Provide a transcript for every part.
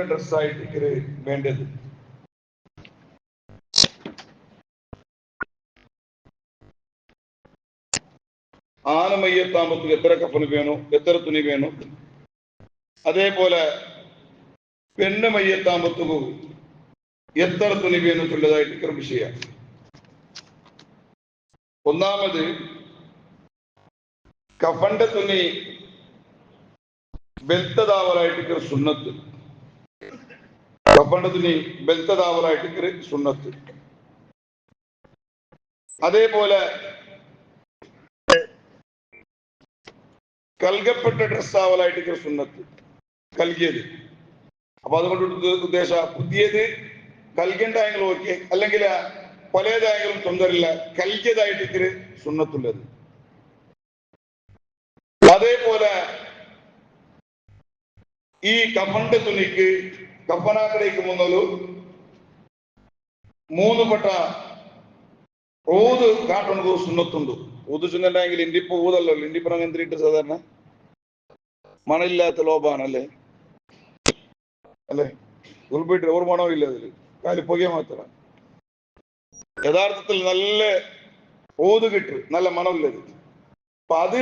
ഡ്രസ്സായിട്ട് വേണ്ടത്. ആന മയ്യത്താകുമ്പോൾ എത്ര കഫന് വേണോ, എത്ര തുണി വേണോ, അതേപോലെ പെണ്ണ് മയ്യത്താകുമ്പോൾ എത്ര തുണി വേണമെന്നുള്ളതായിട്ട് വിഷയം. ഒന്നാമത് കഫന്റെ തുണി ബെൽത്തതാവലായിട്ട് സുന്നത്ത്. കഫന്റെ തുണി ബെൽത്തതാവലായിട്ട് സുന്നത്ത്. അതേപോലെ കൽകപ്പെട്ട ഡ്രസ്സാവലായിട്ട് സുന്നത്ത്, കൽകിയത്. അപ്പൊ അതുകൊണ്ട് ഉദ്ദേശ പുതിയത് കൽകണ്ടായെങ്കിലും ഓക്കെ, അല്ലെങ്കിൽ പലതായെങ്കിലും തൊന്തരില്ല, കൽകിയതായിട്ട് സുന്നത്തുള്ളത്. അതേപോലെ ഈ കഫന്റെ തുണിക്ക് കഫനാക്കടയ്ക്ക് മുന്നൊരു 3 പട്ട ഊത് കാട്ടുന്നത് സുന്നത്തുണ്ട്. ഊത് സുന്നണ്ടെങ്കിൽ ഇന്ത്യപ്പോ ഊതല്ലോ, ഇന്ത്യപ്പുറം എന്തിട്ട് സാധാരണ മണമില്ലാത്ത ലോബാണല്ലേ അല്ലെ, ഉൾപ്പെട്ട് ഒരു മണവും ഇല്ല അതില്, കാലി പുകയെ മാത്രം. യഥാർത്ഥത്തിൽ നല്ല ഊത് കിട്ടും, നല്ല മണമില്ലത്. അപ്പൊ അത്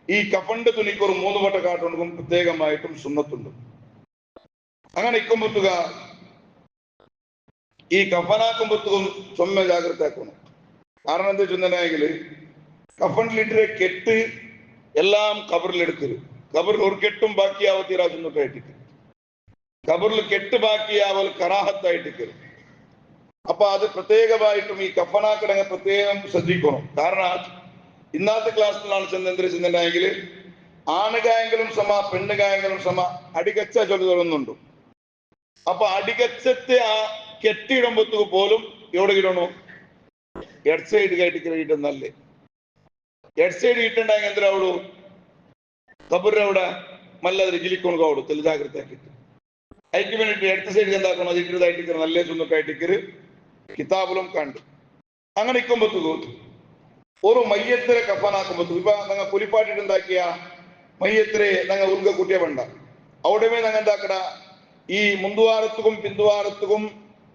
ഈ കഫന്റെ തുണിക്ക് ഒരു 3 പട്ട കാട്ടുകൊണ്ടും പ്രത്യേകമായിട്ടും സുന്നത്തുണ്ട്. അങ്ങനെ ഇക്കുമ്പത്തുക ഈ കഫനാക്കുമ്പത്തും ചൊമ്മ ജാഗ്രത ആക്കണം. കാരണം എന്താ വെച്ചിട്ടുണ്ടെങ്കിൽ കഫനിലിട്ട് കെട്ട് എല്ലാം കബറിലെടുക്കരുത്. കബറിൽ ഒരു കെട്ടും ബാക്കിയാവത്തീരാ സുന്നത്തായിട്ട്, കബറിൽ കെട്ട് ബാക്കിയാവൽ കറാഹത്തായിട്ട്. അപ്പൊ അത് പ്രത്യേകമായിട്ടും ഈ കഫനാക്കിടങ്ങ പ്രത്യേകം ശ്രദ്ധിക്കണം. കാരണം ഇന്നത്തെ ക്ലാസ്സിലാണ് ചെന്നെങ്കിൽ ആണുകായെങ്കിലും സമ പെണ്ണുകായെങ്കിലും സമ അടികച്ച ചൊല്ലി തുടങ്ങുന്നുണ്ട്. അപ്പൊ അടികച്ചത്തെ ആ കെട്ടിയിടുമ്പോ പോലും എവിടെ ഇടണോ, എഡ് സൈഡ് കയറ്റിക്കിട്ട് നല്ലേ. എഡ് സൈഡ് ഇട്ടുണ്ടെങ്കിൽ എന്തിനാവൂ, കബറിനവിടെ മല്ലതിരി ജിലിക്കൊണുകാവൂ, തെല് ജാഗ്രത ആക്കിയിട്ട്. അതിക്ക് വേണ്ടിട്ട് എഡ് സൈഡ് എന്താക്കണം, അത് ഇട്ടതായിട്ട് നല്ല സുന്നത്തായിട്ട് കിതാബിലും കണ്ടു. അങ്ങനെ ഇക്കുമ്പോ ഒരു മയ്യത്തിരെ കഫനാക്കുമ്പോ ഇപ്പൊ ഞങ്ങൾ കുലിപ്പാട്ടിട്ട് എന്താക്കിയ മയ്യത്തിരെ ഞങ്ങൾ ഉൽഗ കുട്ടിയ വേണ്ട, അവിടെമേ ഞങ്ങൾ എന്താക്കട ഈ മുന്തുവാരത്തും പിന്തുവാരത്തും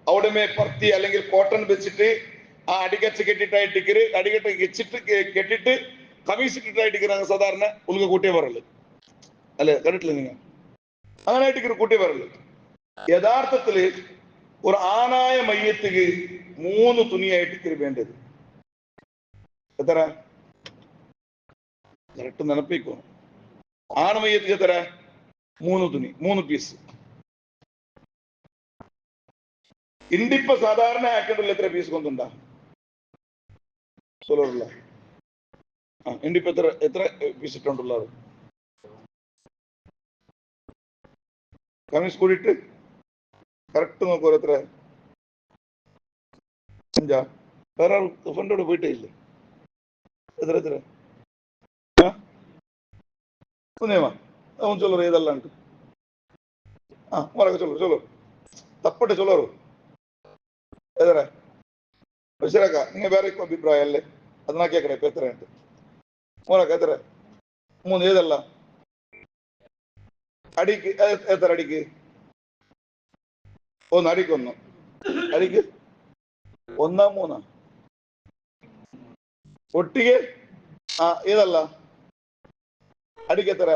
അവിടെമേ പർത്തി അല്ലെങ്കിൽ കോട്ടൺ വെച്ചിട്ട് ആ അടികച്ച് കെട്ടിട്ടായിട്ട് അടികെട്ട് വെച്ചിട്ട് കെട്ടിട്ട് കമീസിട്ടിട്ടായിട്ട് ഞങ്ങൾ സാധാരണ ഉൽഗ കൂട്ടിയ പറയല് അല്ലെ, കണ്ടിട്ടില്ല നിങ്ങൾ? അങ്ങനെ ആയിട്ട് കൂട്ടിയ പറയല്. യഥാർത്ഥത്തില് ഒരു ആനായ മയ്യത്തിക്ക് 3 തുണിയായിട്ട് വേണ്ടത്. എത്ര കറക്റ്റ് നിലപ്പിക്കോ? ആന മയ്യത്തിക്ക് എത്ര? 3 തുണി, 3 പീസ്. ഇന്ത്യപ്പ സാധാരണ ആക്കണ്ടല്ലോ എത്ര പീസ് കൊണ്ടുണ്ടാ സോളറില്ല? ഇന്ത്യപ്പ എത്ര പീസ് ഇട്ടുണ്ടല്ലോ? കമ്മീസ് കൂടിയിട്ട് കറക്റ്റ് നോക്കൂ, എത്ര? 5. വേറെ ഫണ്ടോട് പോയിട്ടേ ഇല്ലേ? എത്ര ചൊല്ലു ഏതല്ലാണ്ട് ചൊല്ലു തപ്പട്ടെ ചൊല്ലു എത്ര ബഷീറാക്ക, നിങ്ങൾ വേറെ അഭിപ്രായം അല്ലേ? അത് നാ കേക്കണേ. ഇപ്പൊ എത്രയുണ്ട് മോനക്ക? എത്ര? 3. ഏതല്ല അടിക്ക്? എത്ര അടിക്ക്? 1. അടിക്ക് 1. അടിക്ക് 1 3 ഒട്ടിಗೆ ഏതല്ല അടിക്ക്? എത്ര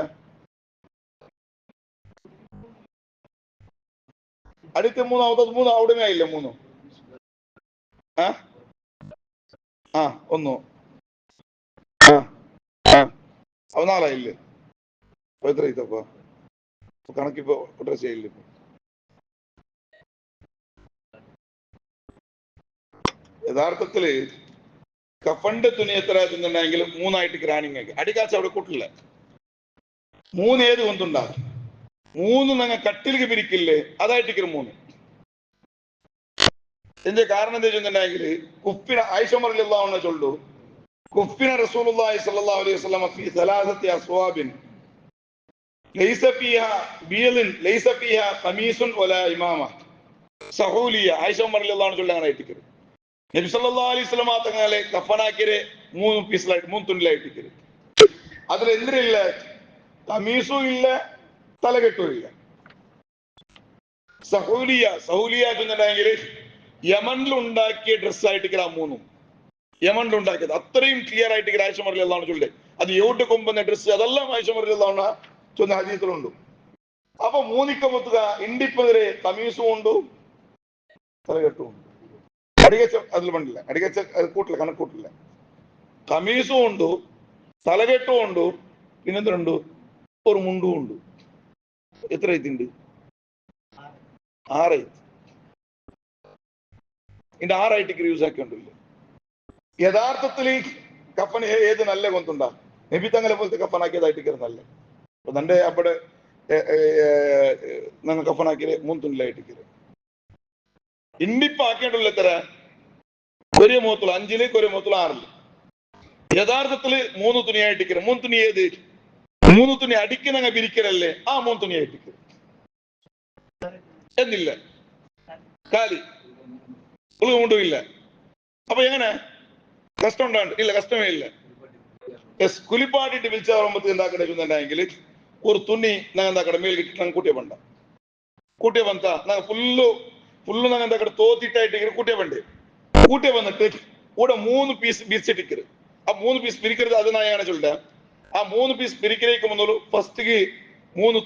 അടിക്ക്? 3. 3 അവിടെ ആയില്ലേ? 3 1 അവ 4 ആയില്ലേ? എത്ര ഇതപ്പോ കണക്കിപ്പോ ഡ്രസ് ചെയ്യില്ല. യഥാർത്ഥത്തില് കഫന്റെ തുണി എത്ര തിന്നുണ്ടെങ്കിൽ 3 ആയിട്ട് ഗ്രാനിങ് ആക്കി അടിക്കാച്ച അവിടെ കൂട്ടില്ല. 3 ഏത് കൊണ്ടുണ്ടാ? 3 ഞങ്ങൾ കട്ടിലേക്ക് പിരിക്കില്ലേ, അതായിട്ട് 3. എന്റെ കാരണം എന്താ വെച്ചിട്ടുണ്ടെങ്കിൽ കുഫിന ആയിഷ റളിയല്ലാഹു അൻഹ ചൊല്ലു, കുഫിന റസൂലുള്ളാഹി സ്വല്ലല്ലാഹു അലൈഹി വസല്ലം ഫീ സലാസത്തി അസ്വാബിൻ ലൈസ ഫീഹാ ബീളിൻ ലൈസ ഫീഹാ ഖമീസുൻ വലാ ഇമാമ സഹൂലിയ. ആയിഷ റളിയല്ലാഹു അൻഹ ചൊല്ലു അങ്ങനെ ആയിട്ട് നബി സല്ലല്ലാഹു അലൈഹി വസല്ലം തങ്ങളെ കഫനാക്കിരെ 3 പീസിലായിട്ട് 3 തുണിലായിട്ട്. അതിൽ എന്തിനില്ല? കമീസും ഇല്ല, തലകെട്ടും ഇല്ല. സഹൂലിയ ചെന്നിട്ടുണ്ടെങ്കിൽ യമനിലുണ്ടാക്കിയ ഡ്രസ്സായിട്ട് ആ മൂന്നും യമനിലുണ്ടാക്കിയത് അത്രയും ക്ലിയർ ആയിട്ട് ആയിഷ റളിയല്ലാഹു ചൊല്ലേ. അത് എവിടെ കൊമ്പുന്ന ഡ്രസ്സ് അതെല്ലാം ആയിഷ റളിയല്ലാഹു ചൊന്ന ഹദീസിലുണ്ട്. അപ്പൊ മൂന്നിക്ക മുത്തുക ഇണ്ടിപ്പതിരെ കമീസും ഉണ്ട് തലകെട്ടും ഉണ്ട്. അടികച്ച അതിൽ പണ്ടില്ല, അടികച്ച കൂട്ടില്ല, കണക്കൂട്ടില്ല. കമീസും ഉണ്ട്, തലകെട്ടും ഉണ്ട്, പിന്നെന്തുണ്ട്, ഒരു മുണ്ടും ഉണ്ട്. എത്ര ഐത്തുണ്ട്? 6 ഐത്ത്. ഇതിന്റെ 6 ഐറ്റിക്ക് യൂസ് ആക്കിക്കൊണ്ടില്ല. യഥാർത്ഥത്തിൽ കഫൻ ഏത് നല്ല കൊന്തുണ്ടാ നബി തങ്ങളെ പോലത്തെ കഫനാക്കിയതായിട്ട് നല്ല. അപ്പൊ തന്റെ അവിടെ ഞങ്ങൾ കഫനാക്കിയത് 3 തുണിലായിട്ട് ഇന്നിപ്പ ആക്കിയിട്ടുള്ള എത്ര കൊരിയ മൂത്തുള്ള 5 കൊരിയ മൂത്തുള്ള 6. യഥാർത്ഥത്തില് 3 തുണിയായിട്ടിക്കര്. 3 തുണി ഏത്? 3 തുണി അടിക്കുന്ന പിരിക്കലല്ലേ, ആ 3 തുണിയായിട്ടിക്കര് എന്നില്ല കാലി കൊണ്ടും ഇല്ല. അപ്പൊ എങ്ങനെ കഷ്ടം ഉണ്ടാണ്ട്? ഇല്ല, കഷ്ടമേ ഇല്ല. കുലിപ്പാട്ടിട്ട് വിളിച്ചാകുമ്പോ എന്താക്കണ്ടെങ്കിൽ ഒരു തുണി ഞങ്ങൾ എന്താക്കട മേൽ കിട്ടി കൂട്ടിയ ಬಂತ ನಾವು ഫുള്ള് ഞങ്ങൾ എന്താക്കട തോത്തിട്ടായിട്ട് കൂട്ടിയ വന്നിട്ട് കൂടെ 3 പീസ് ബിരിച്ചിട്ടിക്കര്. ആ 3 പീസ് പിരിക്കരുത്. അത് ഞാൻ അങ്ങനെ ചൊല്ലിട്ട ആ 3 പീസ് പിരിക്കലേക്ക് വന്നോളൂ. ഫസ്റ്റ് 3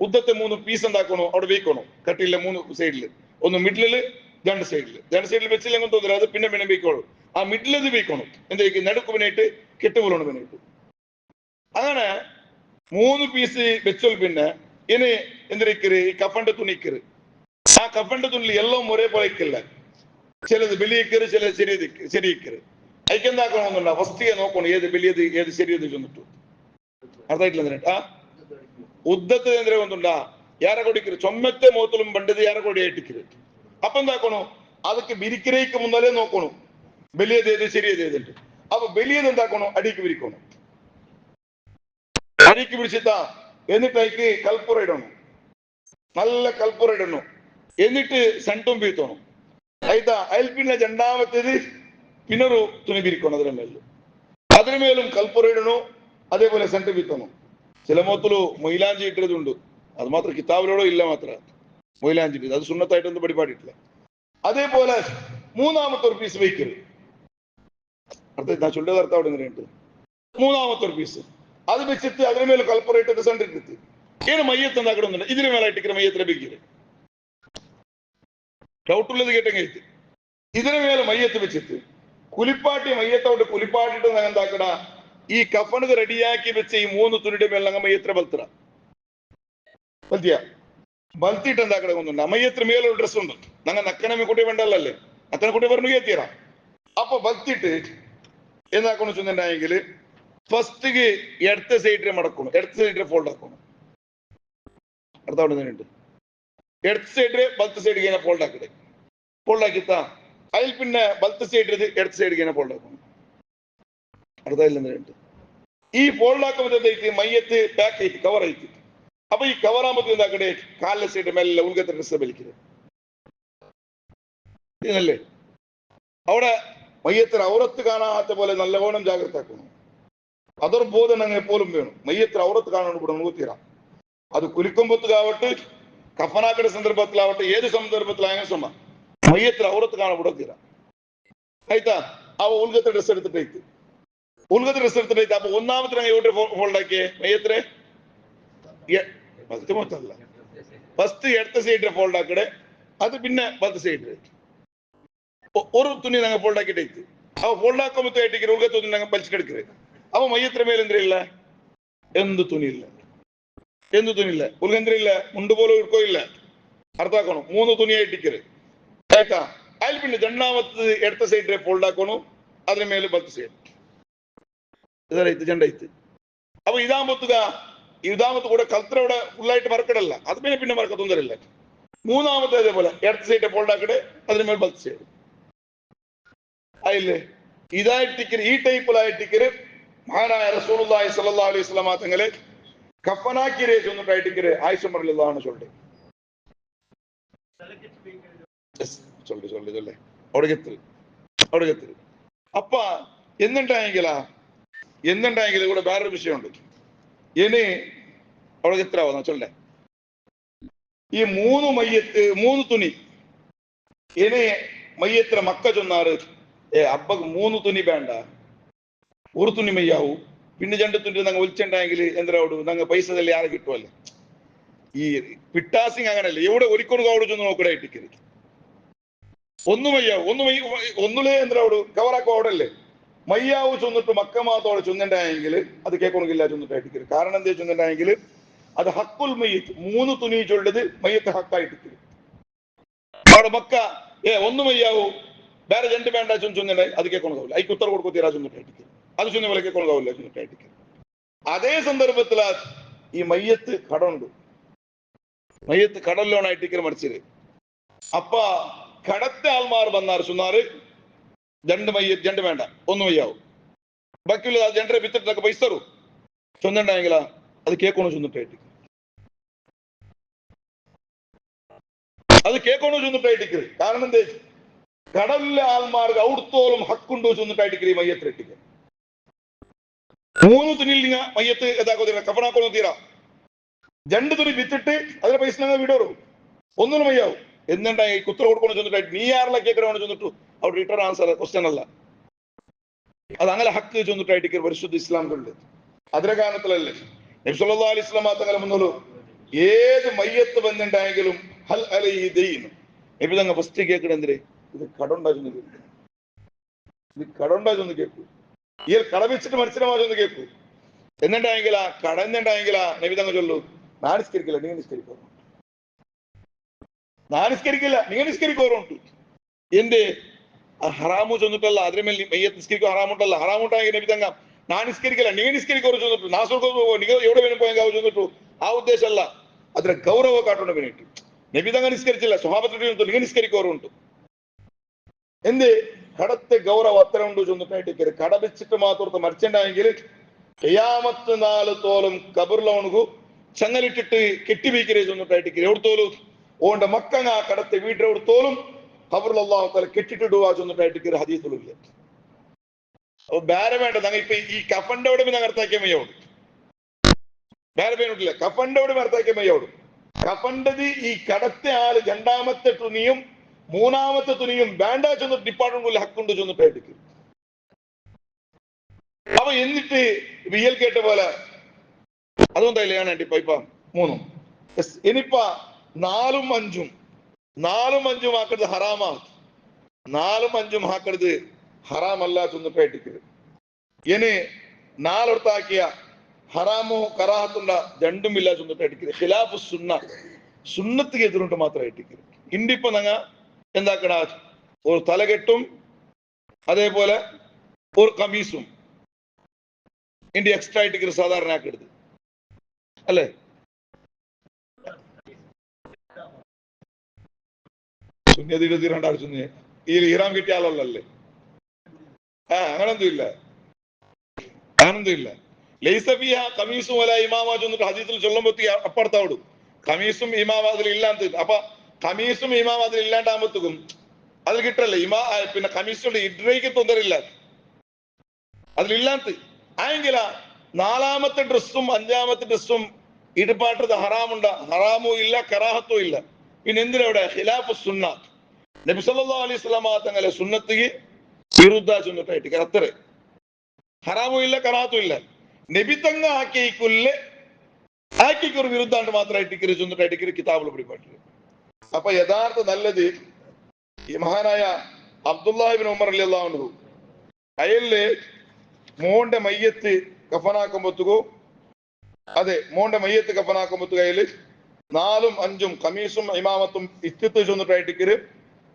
ഉദ്ദത്തെ 3 പീസ് എന്താക്കണോ അവിടെ വെക്കണോ കട്ടിയില്ല 3 സൈഡില്. ഒന്ന് മിഡില്, 2 സൈഡില് വെച്ചില്ലെങ്കിൽ തോന്നില്ല. അത് പിന്നെ വെക്കോളൂ. ആ മിഡിലത് വെക്കണം. എന്താ നടുക്ക് പിന്നിട്ട് കെട്ടുപോലാണ് പിന്നിട്ട്. അങ്ങനെ 3 പീസ് വെച്ചോൾ. പിന്നെ ഇനി എന്തിരിക്കര് ഈ കഫന്റെ തുണിക്കര്. ആ കഫന്റെ തുണി എല്ലാം ഒരേപോലെ ഇക്കില്ല. ചിലത് ബലിയിക്കര്, ചിലത് ശരിയിക്കര്. അതിക്കെന്താക്കണമെന്നുണ്ട ഫസ്റ്റ് നോക്കണം ഏത് ബലിയത് ഏത് ശരിയത് ചെന്നിട്ടു. അതായിട്ടില്ല. ആ ഉദ്ദത്ത് എന്തിനാ കൊണ്ടുണ്ടാ ಯಾರ ಕೊಡಿಕ್ಕಿರು ಚೊಮ್ಮೆತ್ತೆ ಮೋತಲು ಬಂಡದು ಯಾರ ಕೊಡಿ ಇಟ್ಟಿಕ್ಕಿರು. അപ്പൊ എന്താക്കണോ അതൊക്കെ ബിരിക്കരയ്ക്ക് മുന്നാലേ നോക്കണോ ബലിയത് ഏത് ശരിയത് ഏതുണ്ട്. അപ്പൊ ബലിയത് എന്താക്കണോ അടിക്ക് വിരിക്കണം. അടിക്ക് പിടിച്ചിട്ടാ എന്നിട്ട് അതിക്ക് കൽപ്പുറ ഇടണം. നല്ല കൽപ്പുറ ഇടണം. എന്നിട്ട് സെന്റും പീത്തണം. ആയിത്താ അതിൽ പിന്നെ രണ്ടാമത്തേത് പിന്നൊരു തുണി പിരിക്കണം. അതിന് മേലും കൽപ്പുറ ഇടണോ. അതേപോലെ സെന്റ് പീത്തണം. ചില മോത്തലു മൊയിലാഞ്ചി ഇട്ടതുണ്ട്. അത് മാത്രം കിതാബിലോടോ ഇല്ല മാത്ര മൊയിലാഞ്ചി. അത് സുന്നത്തായിട്ടൊന്നും പരിപാടിയിട്ടില്ല. അതേപോലെ മൂന്നാമത്തെ ഒരു പീസ് വയ്ക്കരുത്. ഞാൻ ചൊല്ലിയ കർത്താവ് അവിടെ ഇങ്ങനെയുണ്ട്. മൂന്നാമത്തെ ഒരു പീസ് അത് വെച്ചിട്ട് അതിന് മേലെ കൽപ്പറയിട്ടത് സെന്ററിട്ട് ഏത് മയ്യത്ത് എന്താക്കണമെന്നുണ്ട് ഇതിന് മേലായിട്ട് മയ്യത്തിനെ വെക്കരുത്. ഡൗട്ടുള്ളത് കേട്ടെങ്കിൽ ഇതിന് മേലെ മയ്യത്ത് വെച്ചിട്ട് കുലിപ്പാട്ടി മയ്യത്തോട്ട് കുലിപ്പാട്ടിട്ട് എന്താക്കട ഈ കഫണത് റെഡിയാക്കി വെച്ച ഈ 3 തുണിയുടെ മേലെ അങ്ങ് മയ്യത്തിനെ ബൽത്തറ ബൽത്തിട്ട് എന്താക്കട കൊണ്ടുണ്ട്. മയ്യത്തിന് മേലൊരു ഡ്രസ് ഉണ്ട്. ഞങ്ങൾ നക്കണമേ കുട്ടി വേണ്ടല്ലേ അത്തനെ കുട്ടി പറഞ്ഞു കയറ്റിയറാം. അപ്പൊ ബൽത്തിട്ട് എന്താക്കണം വെച്ചിട്ടുണ്ടെങ്കിൽ ഫസ്റ്റ് ഇടത്ത സൈഡിൽ മടക്കണം. ഇടത്ത സൈഡിൽ ഫോൾഡ് ആക്കണം. അടുത്ത അവിടെ നിന്നുണ്ട് ഇടത്ത സൈഡിൽ ബലത്ത് സൈഡ് കഴിഞ്ഞാൽ ഫോൾഡ് ആക്കട്ടെ. ഫോൾഡ് ആക്കിത്താ അതിൽ പിന്നെ ബലത്ത് സൈഡിൽ ഇടത്ത സൈഡ് കഴിഞ്ഞാൽ ഫോൾഡ് ആക്കണം. അടുത്തതിൽ നിന്നുണ്ട് ഈ ഫോൾഡ് ആക്കുമ്പോഴത്തേക്ക് മയ്യത്ത് പാക്ക് ആയിട്ട് കവർ ആയിട്ട്. അപ്പൊ ഈ കവർ ആകുമ്പോൾ എന്താക്കട്ടെ കാലിലെ സൈഡ് മെല്ലെ ഉൾഗത്തെ ഡ്രസ് വലിക്കുന്നത് ഇതല്ലേ. അവിടെ മയ്യത്തിന് ഔറത്ത് കാണാത്ത പോലെ നല്ലവണ്ണം ജാഗ്രത ആക്കണം. അതൊരു ബോധന എപ്പോഴും വേണം. മയ്യത്തിന് ഔറത്ത് കാണാൻ കൂടെ നോക്കിരാം. അത് കുലിക്കുമ്പത്താവട്ടെ കഫനാക്കയുടെ സന്ദർഭത്തിലാവട്ടെ ഏത് സന്ദർഭത്തിലായാലും സമ മയ്യത്തിന് ഔറത്ത് കാണാൻ കൂടെ തീരാം. ആയിത്താ അവ ഉൾഗത്തെ ഡ്രസ് എടുത്തിട്ട് ഉൾഗത്തെ ഡ്രസ് എടുത്തിട്ട് അപ്പൊ ഒന്നാമത്തെ എവിടെ ഫോൾഡ് ആക്കിയേ മയ്യത്തിനെ മൊത്തമല്ല ഫസ്റ്റ് ഇടത്ത സൈഡിൽ ഫോൾഡ് ആക്കടെ. അത് പിന്നെ വലത്തെ സൈഡിൽ ഒരു തുണി ഞങ്ങൾ ഫോൾഡ് ആക്കിയിട്ട് അവ ഫോൾഡ് ആക്കുമ്പോഴത്തേക്ക് ഉൾഗത്തെ തുണി ഞങ്ങൾ വലിച്ചിട്ടെടുക്കരുത്. അവ മയ്യത്തിന് മേലെ എന്തില്ല എന്ത് തുണിയില്ല എന്ത് തുണിയില്ല ഉൾഗെന്തിരില്ല മുണ്ട് പോലെ ഉൾക്കോയില്ല. അർത്ഥാക്കണം 3 തുണിയായിട്ടിക്കരുത്. കേൾക്കാം. അതിൽ പിന്നെ രണ്ടാമത് ഇടത്ത സൈഡിലെ ഫോൾഡ് ആക്കണം. അതിന് മേലെ വലത്തെ സൈഡ് ഇതായിട്ട് ചെണ്ടയിത്ത്. അപ്പൊ ഇതാമത്ത് കൂടെ കൽത്തറവിടെ ഫുള്ളായിട്ട് മറക്കടല്ല. അത് പിന്നെ മറക്കത്തൊന്നരില്ല. മൂന്നാമത്തെ അതേപോലെ ഇടത്ത സൈഡ് ഫോൾഡ് ആക്കട്ടെ. അതിന് മേൽ വലത്തെ സൈഡ് ആയില്ലേ. ഇതായിട്ടിക്കര് ഈ ടൈപ്പിലായിട്ടിക്കര് മഹാനായ റസൂലുള്ളാഹി സ്വല്ലല്ലാഹു അലൈഹി വസല്ലം തങ്ങളെ കഫനാക്കിയേ ചൊന്നിട്ടായിട്ടിക്കര് ആയിഷ റളിയല്ലാഹു ചൊല്ലെ ചൊല്ലേ അവിടെ എത്തി. അപ്പ എന്നുണ്ടായെങ്കിൽ ഇവിടെ വേറൊരു വിഷയമുണ്ട്. ഇനി അവിടെ എത്രയാവുന്ന ചൊല്ലേ ഈ മൂന്ന് തുണി ഇനി മയ്യത്തിന് മക്ക ചൊന്നാറ് അബ്ബക്ക് 3 തുണി വേണ്ട, ഒരു തുണി മയ്യാവൂ, പിന്നെ 2 തുണി ഞങ്ങൾ ഒലിച്ചുണ്ടായെങ്കിൽ എന്തിനാവൂ ഞങ്ങൾ പൈസ തല്ലി ആരെ കിട്ടുമല്ലേ. ഈ പിട്ടാസിങ് അങ്ങനല്ലേ, എവിടെ ഒരിക്കലും അവിടെ ചെന്ന് നോക്കടായിട്ടിക്കരുത്. ഒന്ന് മയ്യാവൂ, ഒന്നിലേ എന്തിനാവൂ കവറാക്കോ അവിടല്ലേ മയ്യാവൂ ചൊന്നിട്ട് മക്ക മാത്രം ചൊന്നുണ്ടായെങ്കിൽ അത് കേൾക്കണമെങ്കില്ല ചൊന്നിട്ടായിട്ടിക്കരുത്. കാരണം എന്താ ചൊന്നുണ്ടായെങ്കിൽ അത് ഹക്കുൽ മയ്യത്ത്, 3 തുണി ചൊല്ലത് മയ്യത്ത് ഹക്കായിട്ട് അവിടെ മക്ക ഒന്ന് മയ്യാവൂ വേറെ 2 വേണ്ട ചൊന്നുണ്ടായി അത് കേൾക്കണതാവില്ല, അതിക്ക് ഉത്തര കൊടുക്കോ തീരാ ചൊന്നിട്ടായിട്ടിക്കരുത്, അത് ചൊന്ന പോലെ കേൾക്കണതാവില്ല ചൊന്നിട്ടായിട്ടിക്കരുത്. അതേ സന്ദർഭത്തിൽ ഈ മയ്യത്ത് കടമുണ്ട്, മയ്യത്ത് കടലിലോണായിട്ടിക്കൽ മടിച്ചത്. അപ്പ കടത്തെ ആൾമാർ വന്നാർ ചൊന്നാറ് 2 വേണ്ട, 1 മയ്യാവും, ബാക്കിയുള്ള 2 വിത്തിട്ടൊക്കെ പൈസ തരൂ ചൊന്നുണ്ടായെങ്കിലാ അത് കേൾക്കണോ ചൊന്നിട്ടായിട്ട്, അത് കേൾക്കണോ ചൊന്നിട്ടായിട്ടിക്കരുത്. കാരണം എന്തേ കടലിലെ ആൾമാർക്ക് അവിടുത്തോളം ഹക്കുണ്ടോ ചൊന്നിട്ടായിട്ടിക്കൽ ഈ മയ്യത്തിട്ടിക്ക 3 തുണിയിൽ നിങ്ങൾ മയ്യത്ത് ഇതാക്കോ തീരാ കഫനാക്കോ തീരാ, 2 തുണി വിത്തിട്ട് അതിലെ പൈസ ഞങ്ങൾ വിടോറു, 1 മയ്യാവും എന്നുണ്ടായി കുത്ര കൊടുക്കണോ ചൊന്നിട്ടായിട്ട് നീ ആരെല്ലാം കേൾക്കണോ ചൊന്നിട്ടു അവിടെ റിട്ടേൺ ആൻസർ ക്വസ്റ്റ്യൻ അല്ല, അത് അങ്ങനെ ഹക്ക് ചൊന്നിട്ടായിട്ട് പരിശുദ്ധ ഇസ്ലാമിലുണ്ട്. അതിന്റെ കാരണത്തിലല്ലേ നബി സല്ലല്ലാഹു അലൈഹി വസല്ലം തങ്ങൾ മുന്നോളൂ ഏത് മയ്യത്ത് വന്നിട്ടുണ്ടെങ്കിലും ഹൽ അലൈഹി ദൈൻ നബി തങ്ങൾ ഫസ്റ്റ് കേൾക്കണ എന്തിരെ ഇത് കടണ്ടാച്ചൊന്ന് കേൾക്കും, ഇത് കടണ്ടാച്ചൊന്ന് കേൾക്കൂ, ഈ കടവിച്ചിട്ട് മനസ്സിലാവാച്ചൊന്ന് കേൾക്കൂ. എന്നിട്ടായെങ്കിലാ കടന്നുണ്ടായെങ്കിലാ നബി തങ്ങൾ ചൊല്ലു ഞാൻ നിസ്കരിക്കില്ല നീ നിസ്കരിക്കോ, ഞാൻ നിസ്കരിക്കില്ല നീ നിസ്കരിക്കോറുണ്ട്. എന്റെ ഹറാമു ചൊന്നിട്ടല്ല അതിന് മേൽ മയ്യത്ത് നിസ്കരിക്കോ ഹറാമുണ്ടല്ല, ഹറാമുണ്ടായെങ്കിൽ നബി തങ്ങ ഞാൻ നിസ്കരിക്കില്ല നീ നിസ്കരിക്കോറ് ചൊന്നിട്ടു, നാസുഖോ നിങ്ങൾ എവിടെ വേണം പോയെങ്കിൽ ചൊന്നിട്ടു. ആ ഉദ്ദേശമല്ല, അതിന്റെ ഗൗരവ കാട്ടേണ്ട വേണ്ടിട്ട് നബി തങ്ങ നിസ്കരിച്ചില്ല സ്വഹാബത്ത് നീ നിസ്കരിക്കോറുണ്ട്. എന്ത് കടത്തെ ഗൗരവം അത്ര ഉണ്ട് ചൊന്നിട്ടായിട്ട് കട വെച്ചിട്ട് മാത്രം മരിച്ചിട്ടുണ്ടായെങ്കിൽ ഖിയാമത്ത് നാൾ തോലും കബറിലവണു ചങ്ങലിട്ടിട്ട് കെട്ടിവീക്കരേ ചൊന്നിട്ടായിട്ട് എവിടത്തോലും ഓണ്ട മക്കങ്ങ കടത്തെ വീട്ടിലെവിടത്തോലും ഖബറിൽ അല്ലാഹു തആല കെട്ടിട്ടിടുക ചൊന്നിട്ടായിട്ട് ഹദീസിലില്ല. അപ്പൊ വേറെ വേണ്ട ഞങ്ങൾ ഇപ്പൊ ഈ കഫന്റെ അവിടെ ഞങ്ങൾ അർത്ഥാക്കിയ മയ്യോട് വേറെ പേരിട്ടില്ല, കഫന്റെ അവിടെ അർത്ഥാക്കിയ മയ്യോട് കഫന്റത് ഈ കടത്തെ ആള് 2ാമത്തെ തുണിയും 3ാമത്തെ തുണിയും വേണ്ട ചെന്ന് ഡിപ്പാർട്ട്മെന്റ് ഹക്കുണ്ട് ചെന്നിട്ടായിട്ട്. അപ്പൊ എന്നിട്ട് വിയൽ കേട്ട പോലെ അതൊന്നല്ലേ ഞാൻ ഇപ്പൊ 3 ഇനിയിപ്പ 4ഉം 5ഉം ആക്കരുത് ഹറാമാണ്, 4ഉം 5ഉം ആക്കരുത് ഹറാമല്ല ചൊന്നിട്ടായിട്ട്. ഇനി 4 എടുത്താക്കിയ ഹറാമോ കറാഹത്തുണ്ട 2ഉം ഇല്ല ചൊന്നിട്ടായിട്ട് ഖിലാഫു സുന്നത്ത് എതിരുണ്ട് മാത്രമായിട്ട്. ഇണ്ടിപ്പോ ഞങ്ങ എന്താക്കണ ഒരു തലകെട്ടും അതേപോലെ ഒരു കമീസും ഇണ്ടി എക്സ്ട്രാ ആയിട്ട് സാധാരണ ആക്കരുത് അല്ലേ. സുന്യതിരണ്ടാഴ്ച ഈ ഇഹ്റാം കിട്ടിയ ആളല്ലേ, അങ്ങനൊന്നും ഇല്ല. ലൈസഫിയ കമീസും അല്ല ഇമാമ ചൊന്നിട്ട് ഹദീസിൽ ചൊല്ലുമ്പത്തി അപ്പുറത്താവിടും കമീസും ഇമാമ അതിൽ ഇല്ലാണ്ട്. അപ്പൊ കമീസും ഇമാമ അതിൽ ഇല്ലാണ്ടാകുമ്പോഴത്തേക്കും അതിൽ കിട്ടല്ലേ പിന്നെ കമീസുണ്ട് ഇഡ്രയ്ക്ക് തൊന്തരില്ല അതിലില്ലാത്ത ആയെങ്കില 4ാമത്തെ ഡ്രസ്സും 5ാമത്തെ ഡ്രസ്സും ഇടുപാട്ടത് ഹറാമും ഇല്ല കറാഹത്തും ഇല്ല. പിന്നെ എന്തിനവിടെ ഖിലാഫു സുന്ന നബി സല്ലല്ലാഹു അലൈഹി വസല്ലം തങ്ങളെ സുന്നത്തിക്ക് വിരുദ്ധ ചൊന്നിട്ടായിട്ട് അത്ര ഹറാമും ഇല്ല കറാഹത്തും ഇല്ല. നബി തങ്ങ ആക്കിക്കൊരു വിരുദ്ധാണ്ട് മാത്രമായിട്ട് ചൊന്നിട്ടായിട്ട് കിതാബിൽ പിടിപാട്ടില്ല. അപ്പൊ യഥാർത്ഥ നല്ലത് ഈ മഹാനായ അബ്ദുല്ലാഹി ഇബ്നു ഉമർ റളിയല്ലാഹു അൻഹു അയലില് മോന്റെ മയ്യത്ത് കഫനാക്കുമ്പോത്തുകോ മോന്റെ മയ്യത്ത് കഫനാക്കുമ്പോത്തുക അയല് 4ഉം 5ഉം കമീസും ഇമാമത്തും ഇത്തിത്ത് ചൊന്നിട്ടായിട്ട്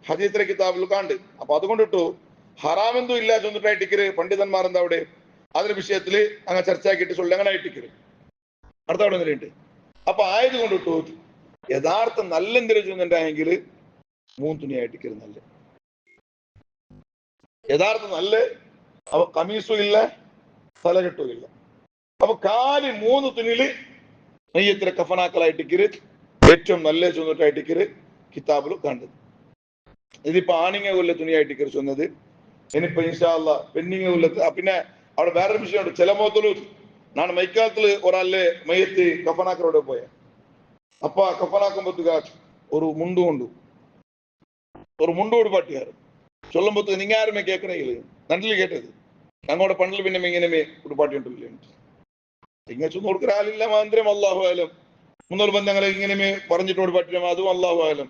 ഹദീസിലെ കിതാബിൽ കാണ്ട്. അപ്പൊ അതുകൊണ്ടിട്ടു ഹറാമെന്തും ഇല്ല ചൊന്നിട്ടായിട്ട് പണ്ഡിതന്മാർ എന്താ അവിടെ അതിന്റെ വിഷയത്തില് അങ്ങനെ ചർച്ചയാക്കിയിട്ട് ചൊല്ലി അങ്ങനെ ആയിട്ടിക്കര് അടുത്ത അവിടെ നിന്നുണ്ട്. അപ്പൊ ആയത് കൊണ്ടിട്ടു യഥാർത്ഥ നല്ല എന്തിനു ചൊന്നുണ്ടായെങ്കിൽ 3 തുണിയായിട്ടിക്കര് നല്ല യഥാർത്ഥ നല്ല. അപ്പൊ കമീസും ഇല്ല തലകെട്ടും ഇല്ല. അപ്പൊ 3 തുണിയില് നെയ്യത്തിലെ കഫനാക്കളായിട്ടിക്കര് ഏറ്റവും നല്ല ചൊന്നിട്ടായിട്ടിക്കര് കിതാബിൽ കണ്ടത്. ഇതിപ്പോ ആണിങ്ങ കൊല്ല തുണിയായിട്ടിക്കര് ചൊന്നത്. ഇനിയിപ്പോ ഇൻഷാ അല്ലാ പെണ്ണിങ്ങ കൊല്ലത്ത്. പിന്നെ അവിടെ വേറൊരു വിഷയമുണ്ട്, ചില മുഖത്തില് നാണ് മൈക്കാലത്തില് ഒരാളിലെ മയ്യത്ത് കഫനാക്കളോടെ പോയ അപ്പ കഫനാക്കുമ്പോഴത്തേക്ക് ഒരു മുണ്ടു കൊണ്ടു ഒരു മുണ്ടോട് പാട്ടിയാറ് ചൊല്ലുമ്പോഴത്തേക്ക് നിങ്ങൾ ആരുമേ കേൾക്കണേല് നണ്ടിൽ കേട്ടത് ഞങ്ങളുടെ പണ്ടിൽ പിന്നെ ഇങ്ങനെ ഒരു പാട്ടി ഉണ്ടല്ലേ ഇങ്ങനെ ചൊന്നു കൊടുക്കുന്ന ആളില്ല മാന്ത്രം അള്ളാഹു ആലം മുന്നൂറ് ബന്ധങ്ങളെ ഇങ്ങനെ പറഞ്ഞിട്ടോട് പറ്റില്ല അതും അള്ളാഹു ആലം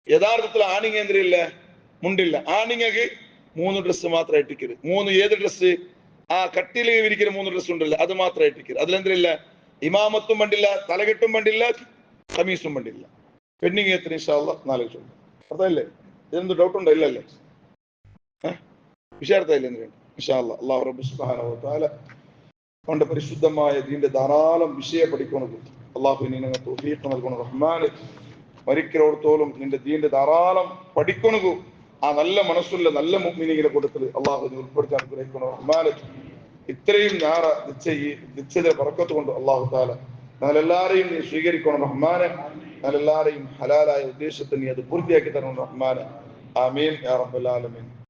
യഥാർത്ഥത്തിൽ ആണിങ്ങേന്ദ്രില്ല മുണ്ടില്ല ആണിങ്ങക്ക് 3 ഡ്രസ്സ് മാത്രം ഇട്ടിക്കരുത് 3 ഏത് ഡ്രസ്സ് ആ കട്ടില് വിരിക്കുന്ന 3 ഡ്രസ്സ് ഉണ്ടല്ലോ അത് മാത്രം ഇട്ടിക്കരുത് അതിലെന്തില്ല ഇമാമത്തും പണ്ടില്ല തലകെട്ടും പണ്ടില്ല ഖമീസും പണ്ടില്ല പെണ്ണിങ് എത്ര ഇൻഷാ അല്ലാഹ് നാലോചിച്ചു അർത്ഥമല്ലേ ഇതെന്ത് ഡൗട്ട് ഉണ്ടോ ഇല്ലല്ലേ വിഷയാർത്ഥമില്ല എന്തിനാണ് ഇൻഷാ അല്ലാഹ് അല്ലാഹു റബ്ബ് സുബ്ഹാനഹു വ തആല അവന്റെ പരിശുദ്ധമായ ദീന്റെ ധാരാളം വിഷയം പഠിക്കുന്നത് അള്ളാഹു നിങ്ങൾക്ക് തൗഫീഖ് നൽകണം റഹ്മാനെ മരിക്കലോടത്തോളം നിന്റെ ദീന്റെ ധാരാളം പഠിക്കണു ആ നല്ല മനസ്സുള്ള നല്ല മുഅ്മിനീകളെ കൊടുത്തത് അള്ളാഹു ഉൾപ്പെടുത്തി അനുഗ്രഹിക്കണം റഹ്മാനെ ഇത്രയും ഞാറ നിശ്ചയ ബർക്കത്ത് കൊണ്ട് അള്ളാഹു താല ഞങ്ങളെല്ലാരെയും നീ സ്വീകരിക്കണം റഹ്മാനെ ഞങ്ങളെല്ലാരെയും ഹലാലായ ഉദ്ദേശത്തിന് നീ അത് പൂർത്തിയാക്കി തരണം റഹ്മാനെ ആമീൻ യാ റബ്ബൽ ആലമീൻ